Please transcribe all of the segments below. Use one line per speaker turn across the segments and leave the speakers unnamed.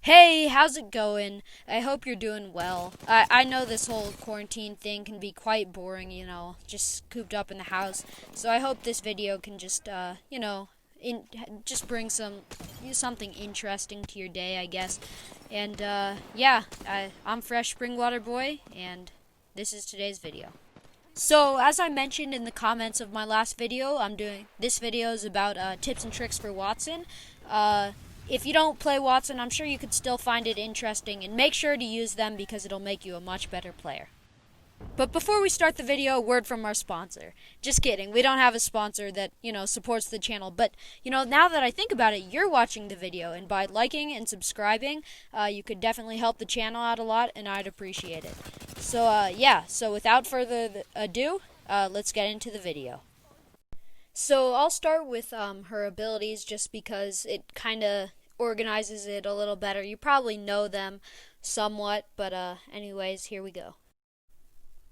Hey, how's it going? I hope you're doing well. I know this whole quarantine thing can be quite boring, just cooped up in the house. So I hope this video can just, just bring something interesting to your day, I guess. And, yeah, I'm Fresh Springwater Boy, and this is today's video. So, as I mentioned in the comments of my last video, this video is about tips and tricks for Wattson. If you don't play Wattson, I'm sure you could still find it interesting, and make sure to use them because it'll make you a much better player. But before we start the video, a word from our sponsor. Just kidding, we don't have a sponsor that, supports the channel, but, now that I think about it, you're watching the video, and by liking and subscribing, you could definitely help the channel out a lot, and I'd appreciate it. So, so without further ado, let's get into the video. So I'll start with her abilities just because it kind of organizes it a little better. You probably know them somewhat, but anyways, here we go.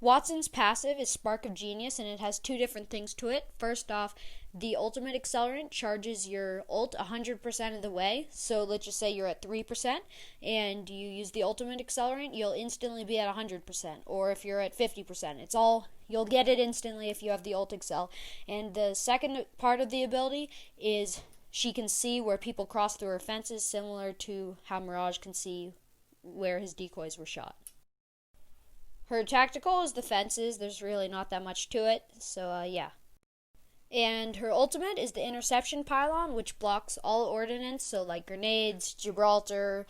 Wattson's passive is Spark of Genius, and it has two different things to it. First off, the ultimate accelerant charges your ult 100% of the way. So let's just say you're at 3% and you use the ultimate accelerant, you'll instantly be at 100%. Or if you're at 50%, you'll get it instantly if you have the ult excel. And the second part of the ability is she can see where people cross through her fences, similar to how Mirage can see where his decoys were shot. Her tactical is the fences. There's really not that much to it, so yeah. And her ultimate is the interception pylon, which blocks all ordnance, so like grenades, Gibraltar,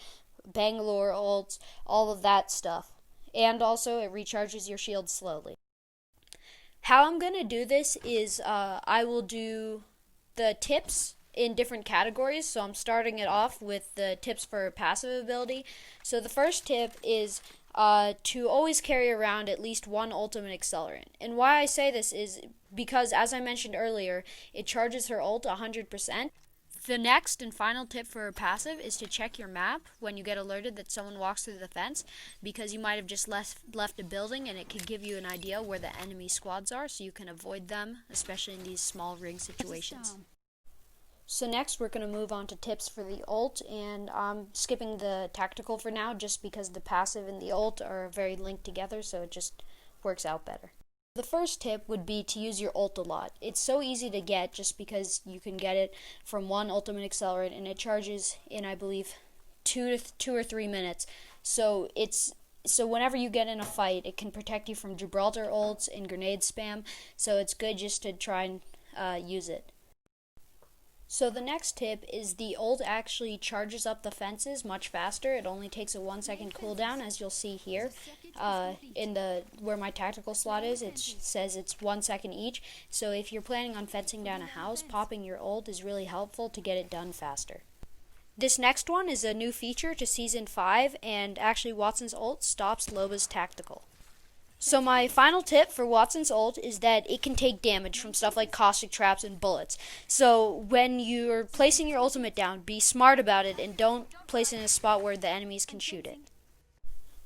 Bangalore ults, all of that stuff. And also it recharges your shield slowly. How I'm going to do this is I will do the tips in different categories. So I'm starting it off with the tips for passive ability. So the first tip is to always carry around at least one ultimate accelerant. And why I say this is because, as I mentioned earlier, it charges her ult 100%. The next and final tip for her passive is to check your map when you get alerted that someone walks through the fence, because you might have just left a building and it could give you an idea where the enemy squads are, so you can avoid them, especially in these small ring situations. So next we're going to move on to tips for the ult, and I'm skipping the tactical for now just because the passive and the ult are very linked together, so it just works out better. The first tip would be to use your ult a lot. It's so easy to get just because you can get it from one ultimate accelerant, and it charges in, I believe, 2 or 3 minutes. So whenever you get in a fight, it can protect you from Gibraltar ults and grenade spam, so it's good just to try and use it. So the next tip is the ult actually charges up the fences much faster. It only takes a 1-second cooldown, as you'll see here. Where my tactical slot is, it says it's 1 second each. So if you're planning on fencing down a house, popping your ult is really helpful to get it done faster. This next one is a new feature to Season 5, and actually Wattson's ult stops Loba's tactical. So my final tip for Wattson's ult is that it can take damage from stuff like caustic traps and bullets. So when you're placing your ultimate down, be smart about it and don't place it in a spot where the enemies can shoot it.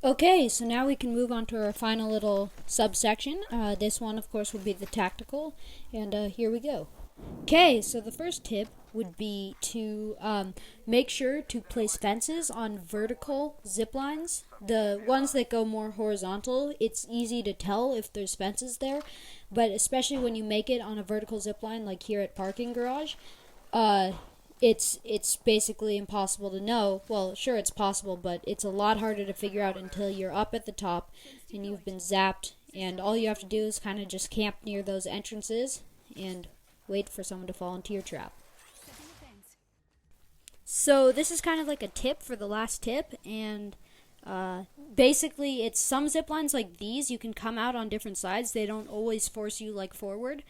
Okay, so now we can move on to our final little subsection. This one, of course, will be the tactical, and here we go. Okay, so the first tip would be to make sure to place fences on vertical zip lines. The ones that go more horizontal, it's easy to tell if there's fences there, but especially when you make it on a vertical zip line like here at Parking Garage, it's basically impossible to know. Well, sure, it's possible, but it's a lot harder to figure out until you're up at the top and you've been zapped, and all you have to do is kind of just camp near those entrances and wait for someone to fall into your trap. So this is kind of like a tip for the last tip, and basically it's some zip lines like these, you can come out on different sides. They don't always force you like forward,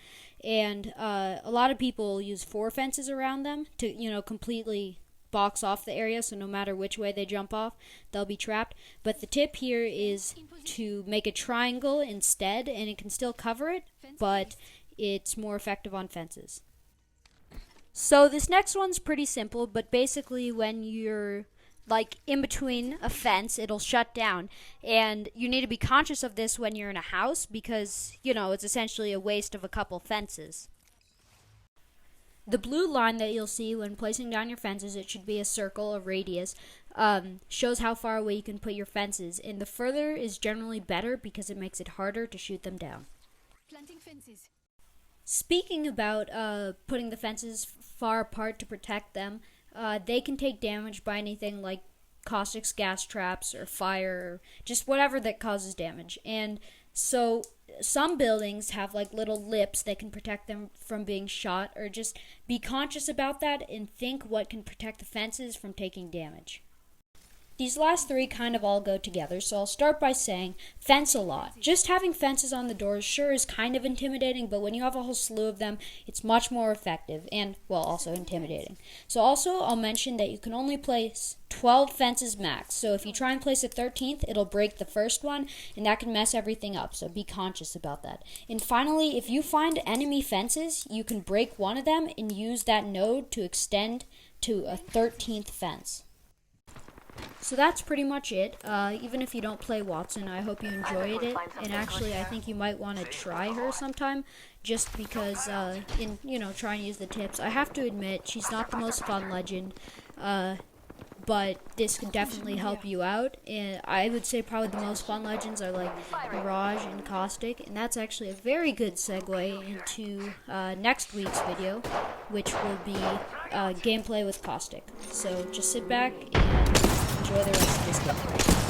and a lot of people use 4 fences around them to completely box off the area, so no matter which way they jump off, they'll be trapped. But the tip here is to make a triangle instead, and it can still cover it, but it's more effective on fences. So this next one's pretty simple, but basically when you're like in between a fence, it'll shut down, and you need to be conscious of this when you're in a house because, it's essentially a waste of a couple fences. The blue line that you'll see when placing down your fences, it should be a circle, a radius, shows how far away you can put your fences. And the further is generally better because it makes it harder to shoot them down.
Planting fences.
Speaking about putting the fences far apart to protect them, they can take damage by anything like caustics, gas traps, or fire, or just whatever that causes damage. And so some buildings have like little lips that can protect them from being shot, or just be conscious about that and think what can protect the fences from taking damage. These last three kind of all go together, so I'll start by saying fence a lot. Just having fences on the doors sure is kind of intimidating, but when you have a whole slew of them, it's much more effective and, well, also intimidating. So also, I'll mention that you can only place 12 fences max, so if you try and place a 13th, it'll break the first one, and that can mess everything up, so be conscious about that. And finally, if you find enemy fences, you can break one of them and use that node to extend to a 13th fence. So that's pretty much it. Even if you don't play Wattson, I hope you enjoyed it. And actually, I think you might want to try her sometime, just because, try and use the tips. I have to admit, she's not the most fun legend, but this can definitely help you out. And I would say probably the most fun legends are like Mirage and Caustic, and that's actually a very good segue into next week's video, which will be gameplay with Caustic. So just sit back and enjoy the rest of this game.